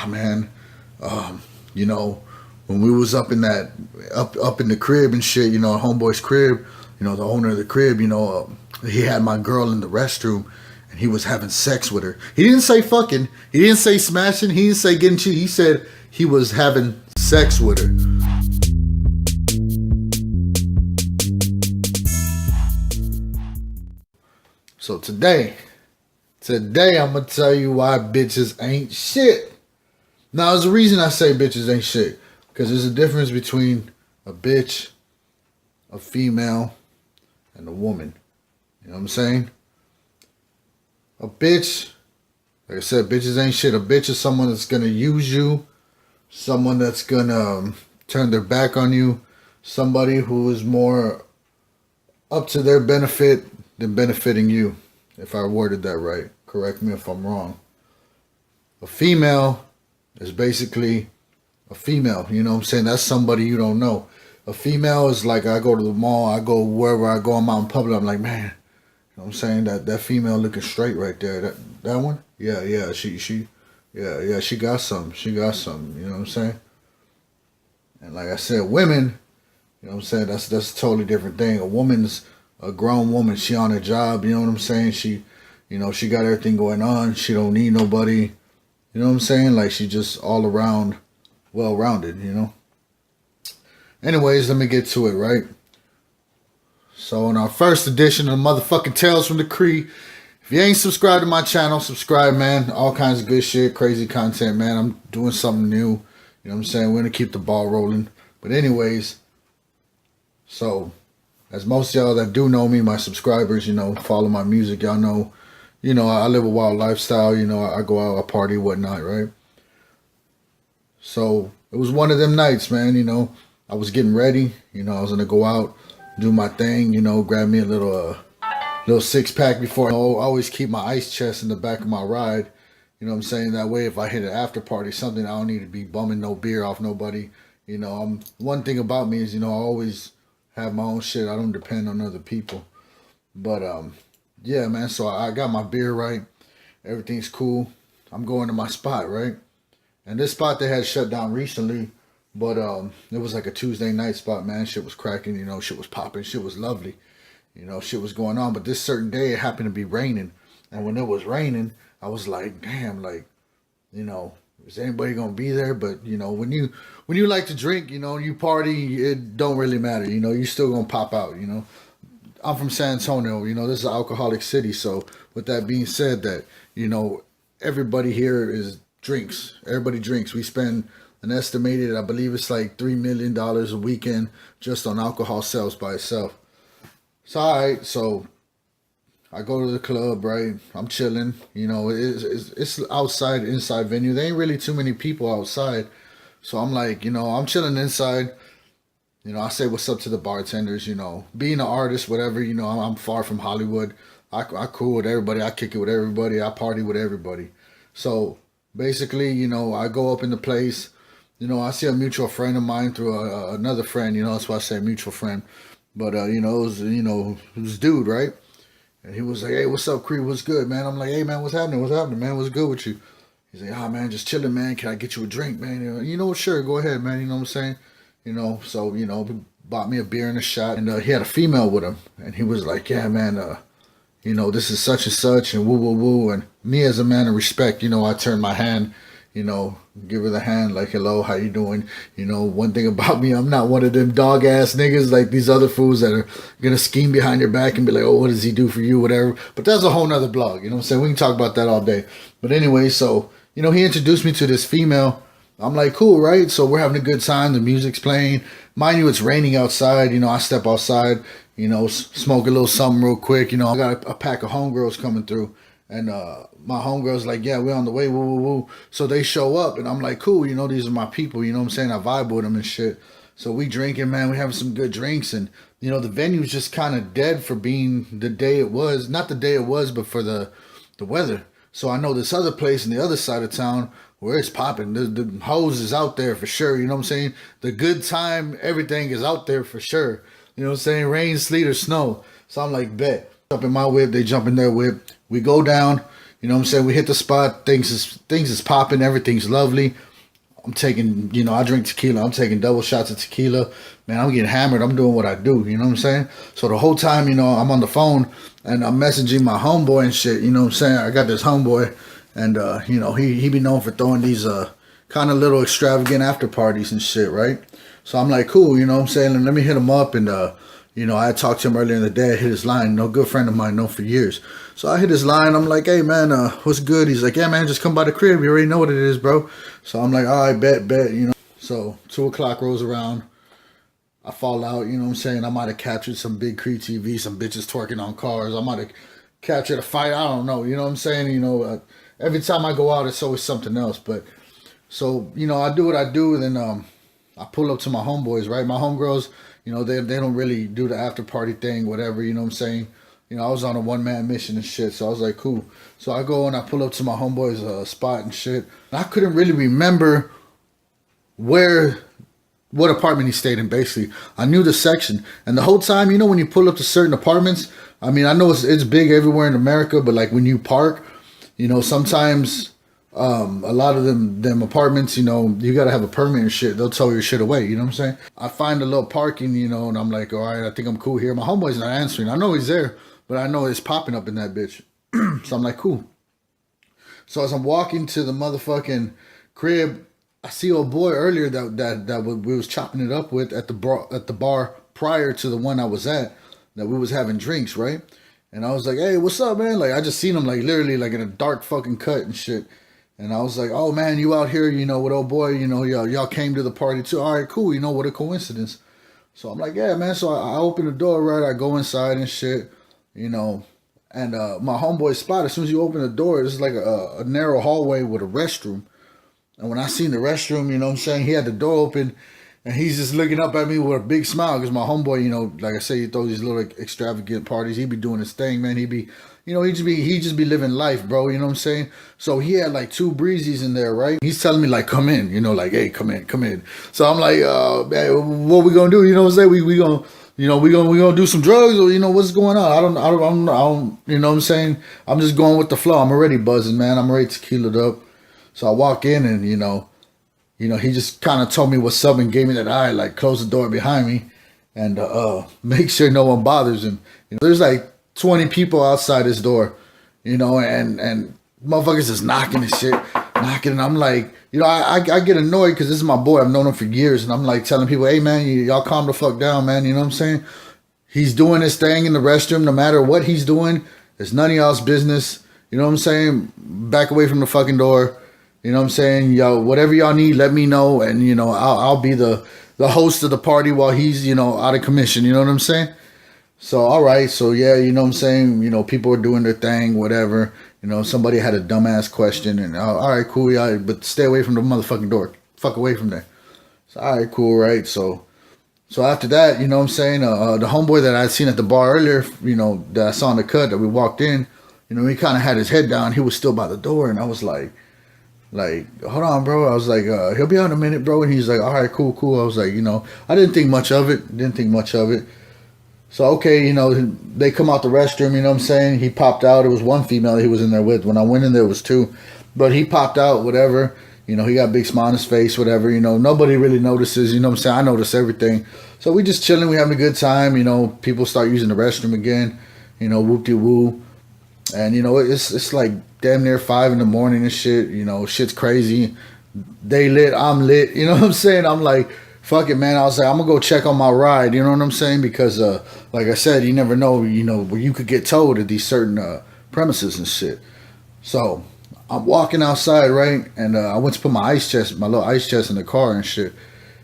man, you know, when we was up in that up in the crib and shit, homeboy's crib, the owner of the crib, he had my girl in the restroom and he was having sex with her. He didn't say fucking, he didn't say smashing, he didn't say getting cheated. He said he was having sex with her. So today I'm gonna tell you why bitches ain't shit. Now, there's a reason I say bitches ain't shit. Because there's a difference between a bitch, a female, and a woman. You know what I'm saying? A bitch, like I said, bitches ain't shit. A bitch is someone that's gonna use you, someone that's gonna turn their back on you, somebody who is more up to their benefit than benefiting you. If I worded that right. Correct me if I'm wrong. A female is basically a female. You know what I'm saying? That's somebody you don't know. A female is like, I go to the mall, I go wherever I go, I'm out in public, I'm like, man, you know what I'm saying? That female looking straight right there. That one? Yeah, she got some. She got some, you know what I'm saying? And like I said, women, you know what I'm saying? That's a totally different thing. A woman's a grown woman. She on her job, you know what I'm saying? She got everything going on. She don't need nobody. You know what I'm saying? Like, she just all around well-rounded, Anyways, let me get to it, right? So in our first edition of motherfucking Tales from the Kree, if you ain't subscribed to my channel, subscribe, man. All kinds of good shit, crazy content, man. I'm doing something new. You know what I'm saying? We're going to keep the ball rolling. But anyways, so as most of y'all that do know me, my subscribers, follow my music, y'all know, I live a wild lifestyle, I go out, I party, whatnot, right? So it was one of them nights, man, I was getting ready, I was going to go out, do my thing, grab me a little six pack before. I always keep my ice chest in the back of my ride, you know what I'm saying? That way, if I hit an after party, something, I don't need to be bumming no beer off nobody. One thing about me is, I always have my own shit. I don't depend on other people. But, yeah, man, so I got my beer right. Everything's cool. I'm going to my spot, right? And this spot they had shut down recently, but it was like a Tuesday night spot, man. Shit was cracking, shit was popping, shit was lovely. Shit was going on. But this certain day, it happened to be raining. And when it was raining, I was like, damn, like, is anybody gonna be there? But when you like to drink, you party, it don't really matter. You still gonna pop out. I'm from San Antonio. This is an alcoholic city. So with that being said, that everybody here is drinks. Everybody drinks. We spend an estimated, I believe it's like $3 million a weekend just on alcohol sales by itself. So all right, so I go to the club, right? I'm chilling. It's outside, inside venue. There ain't really too many people outside. So I'm like, I'm chilling inside. I say what's up to the bartenders, being an artist, whatever, I'm far from Hollywood. I cool with everybody. I kick it with everybody. I party with everybody. So basically, I go up in the place. I see a mutual friend of mine through another friend. That's why I say mutual friend. But it was dude, right? And he was like, "Hey, what's up, Kree? What's good, man?" I'm like, "Hey, man, what's happening? What's happening, man? What's good with you?" He's like, "Ah, man, just chilling, man. Can I get you a drink, man?" Sure, go ahead, man. You know what I'm saying? So he bought me a beer and a shot, and he had a female with him, and he was like, "Yeah, man, this is such and such, and woo, woo, woo." And me as a man of respect, I turn my hand, give her the hand, like, "Hello, how you doing?" One thing about me, I'm not one of them dog ass niggas like these other fools that are gonna scheme behind your back and be like, "Oh, what does he do for you?" Whatever. But that's a whole nother blog, you know what I'm saying? We can talk about that all day. But anyway, so, he introduced me to this female. I'm like, cool, right? So we're having a good time. The music's playing. Mind you, it's raining outside. I step outside, smoke a little something real quick. I got a pack of homegirls coming through. And my homegirl's like, "Yeah, we're on the way, woo, woo, woo." So they show up, and I'm like, cool, these are my people, you know what I'm saying? I vibe with them and shit. So we drinking, man. We having some good drinks. And, the venue's just kind of dead for being the day it was. Not the day it was, but for the weather. So I know this other place on the other side of town where it's popping. The hose is out there for sure. You know what I'm saying? The good time, everything is out there for sure. You know what I'm saying? Rain, sleet, or snow. So I'm like, bet. Jump in my whip, they jump in their whip. We go down. You know what I'm saying? We hit the spot. Things is popping. Everything's lovely. I'm taking, I drink tequila. I'm taking double shots of tequila. Man, I'm getting hammered. I'm doing what I do. You know what I'm saying? So the whole time, I'm on the phone and I'm messaging my homeboy and shit. You know what I'm saying? I got this homeboy and, he be known for throwing these kind of little extravagant after parties and shit, right? So I'm like, cool, you know what I'm saying? And let me hit him up. And, I had talked to him earlier in the day. I hit his line. No, good friend of mine, known for years. So I hit his line. I'm like, hey, man, what's good? He's like, yeah, man, just come by the crib. You already know what it is, bro. So I'm like, all right, bet. So 2 o'clock rolls around. I fall out, you know what I'm saying? I might have captured some BigkreeTV, some bitches twerking on cars. I might have captured a fight. I don't know. You know what I'm saying? Every time I go out, it's always something else. But so, I do what I do. And then I pull up to my homeboys, right? My homegirls, they don't really do the after party thing, whatever, you know what I'm saying? I was on a one-man mission and shit, so I was like, cool. So I go and I pull up to my homeboy's spot and shit. And I couldn't really remember what apartment he stayed in, basically. I knew the section. And the whole time, when you pull up to certain apartments, I mean, I know it's big everywhere in America, but like when you park, sometimes a lot of them apartments, you got to have a permit and shit. They'll tow your shit away, you know what I'm saying? I find a little parking, and I'm like, all right, I think I'm cool here. My homeboy's not answering. I know he's there, but I know it's popping up in that bitch. So I'm like, cool. So as I'm walking to the motherfucking crib, I see a boy earlier that we was chopping it up with at the bar prior to the one I was at, that we was having drinks, right? And I was like, hey, what's up, man? Like, I just seen him, like, literally, like, in a dark fucking cut and shit. And I was like, oh, man, you out here, with old boy, y'all came to the party too. All right, cool. What a coincidence. So I'm like, yeah, man. So I open the door, right? I go inside and shit, and my homeboy's spot, as soon as you open the door, it's like a narrow hallway with a restroom. And when I seen the restroom, you know what I'm saying, he had the door open and he's just looking up at me with a big smile because my homeboy, like I say, he throws these little extravagant parties. He be doing his thing, man. He be, he just be living life, bro. You know what I'm saying? So he had like 2 breezies in there, right? He's telling me like, come in, like, hey, come in. So I'm like, man, what we gonna do? You know what I'm saying? We gonna, we gonna do some drugs or, what's going on? I don't, you know what I'm saying? I'm just going with the flow. I'm already buzzing, man. I'm already tequilaed up. So I walk in and, he just kind of told me what's up and gave me that eye, like close the door behind me and make sure no one bothers him. There's like 20 people outside this door, and motherfuckers just knocking and shit, and I'm like, I get annoyed because this is my boy. I've known him for years, and I'm like telling people, hey, man, y'all calm the fuck down, man. You know what I'm saying? He's doing his thing in the restroom. No matter what he's doing, it's none of y'all's business. You know what I'm saying? Back away from the fucking door. You know what I'm saying? Yo, whatever y'all need, let me know. And, I'll be the host of the party while he's, out of commission. You know what I'm saying? So, all right. So, yeah, you know what I'm saying? People are doing their thing, whatever. Somebody had a dumbass question. And, all right, cool. Yeah, but stay away from the motherfucking door. Fuck away from there. So, all right, cool, right? So after that, you know what I'm saying? The homeboy that I'd seen at the bar earlier, that I saw in the cut that we walked in, he kind of had his head down. He was still by the door. And I was like, hold on, bro. I was like, he'll be out in a minute, bro. And he's like, all right, cool. I was like, I didn't think much of it. So, okay, they come out the restroom, you know what I'm saying? He popped out. It was one female he was in there with. When I went in there, it was 2. But he popped out, whatever. He got a big smile on his face, whatever. Nobody really notices, you know what I'm saying? I notice everything. So we just chilling. We having a good time. People start using the restroom again, whoop-de-woo. And, it's like damn near 5 in the morning and shit. Shit's crazy. They lit, I'm lit. You know what I'm saying? I'm like, fuck it, man. I was like, I'm going to go check on my ride. You know what I'm saying? Because, like I said, you never know, where you could get towed at these certain premises and shit. So I'm walking outside, right? And I went to put my little ice chest in the car and shit.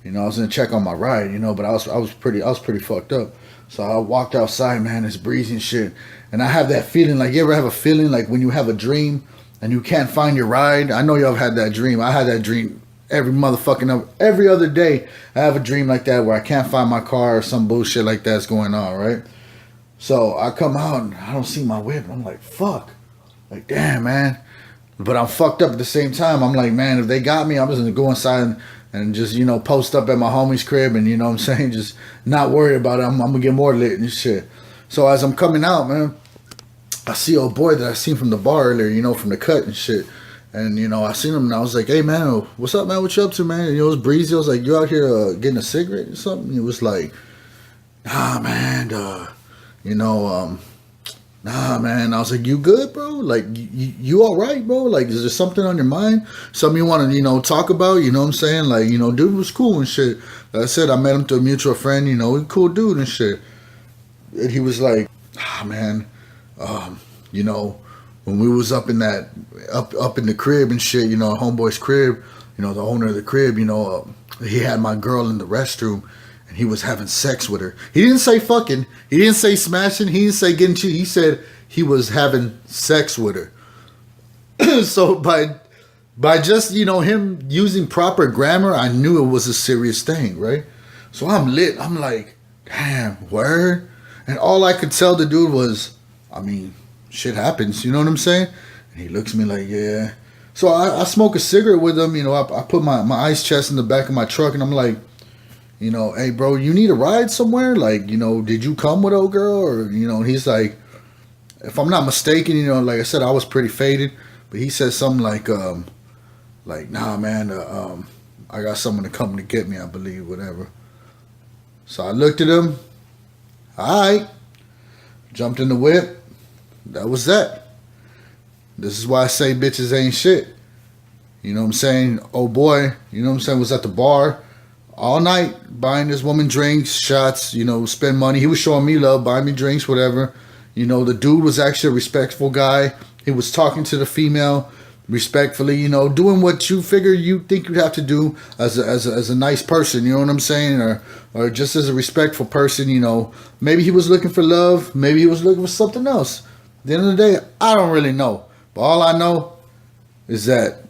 I was going to check on my ride, but I was pretty fucked up. So I walked outside, man, it's breezy and shit. And I have that feeling, like, you ever have a feeling like when you have a dream and you can't find your ride? I know y'all have had that dream. I had that dream every other day. I have a dream like that where I can't find my car or some bullshit like that's going on, right? So I come out and I don't see my whip. And I'm like, fuck. Like, damn, man. But I'm fucked up at the same time. I'm like, man, if they got me, I'm just going to go inside and just, post up at my homie's crib and, what I'm saying, just not worry about it. I'm going to get more lit and shit. So as I'm coming out, man, I see old boy that I seen from the bar earlier, you know, from the cut and shit. And, you know, I seen him and I was like, hey, man, what's up, man? What you up to, man? And, you know, it was breezy. I was like, you out here getting a cigarette or something? He was like, nah, man, you know, nah, man. I was like, you good, bro? Like, you all right, bro? Like, is there something on your mind? Something you want to, you know, talk about? You know what I'm saying? Like, you know, dude was cool and shit. Like I said, I met him through a mutual friend, you know, he's a cool dude and shit. And he was like, ah, man, you know, when we was up in that, up in the crib and shit, you know, homeboy's crib, you know, the owner of the crib, you know, he had my girl in the restroom and he was having sex with her. He didn't say fucking, he didn't say smashing, he didn't say getting cheated. He said he was having sex with her. So by just, you know, him using proper grammar, I knew it was a serious thing, right? So I'm lit. I'm like, damn, word? And all I could tell the dude was, I mean, shit happens, you know what I'm saying? And he looks at me like, yeah. So I smoke a cigarette with him, you know, I put my ice chest in the back of my truck and I'm like, you know, hey bro, you need a ride somewhere? Like, you know, did you come with old girl? Or, you know, he's like, if I'm not mistaken, you know, like I said, I was pretty faded, but he said something like, nah man, I got someone to come to get me, I believe, whatever. So I looked at him, alright, jumped in the whip. That was that. This is why I say bitches ain't shit. You know what I'm saying? Oh boy, you know what I'm saying, was at the bar all night buying this woman drinks, shots, you know, spend money. He was showing me love, buying me drinks, whatever. You know, the dude was actually a respectful guy. He was talking to the female respectfully, you know, doing what you figure you think you'd have to do as a nice person, you know what I'm saying? Or just as a respectful person, you know. Maybe he was looking for love. Maybe he was looking for something else. At the end of the day, I don't really know. But all I know is that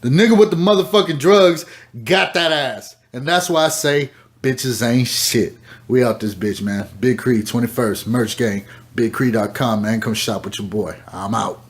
the nigga with the motherfucking drugs got that ass. And that's why I say bitches ain't shit. We out this bitch, man. Big Kree, 21st, merch gang, BigkreeTV.com, man. Come shop with your boy. I'm out.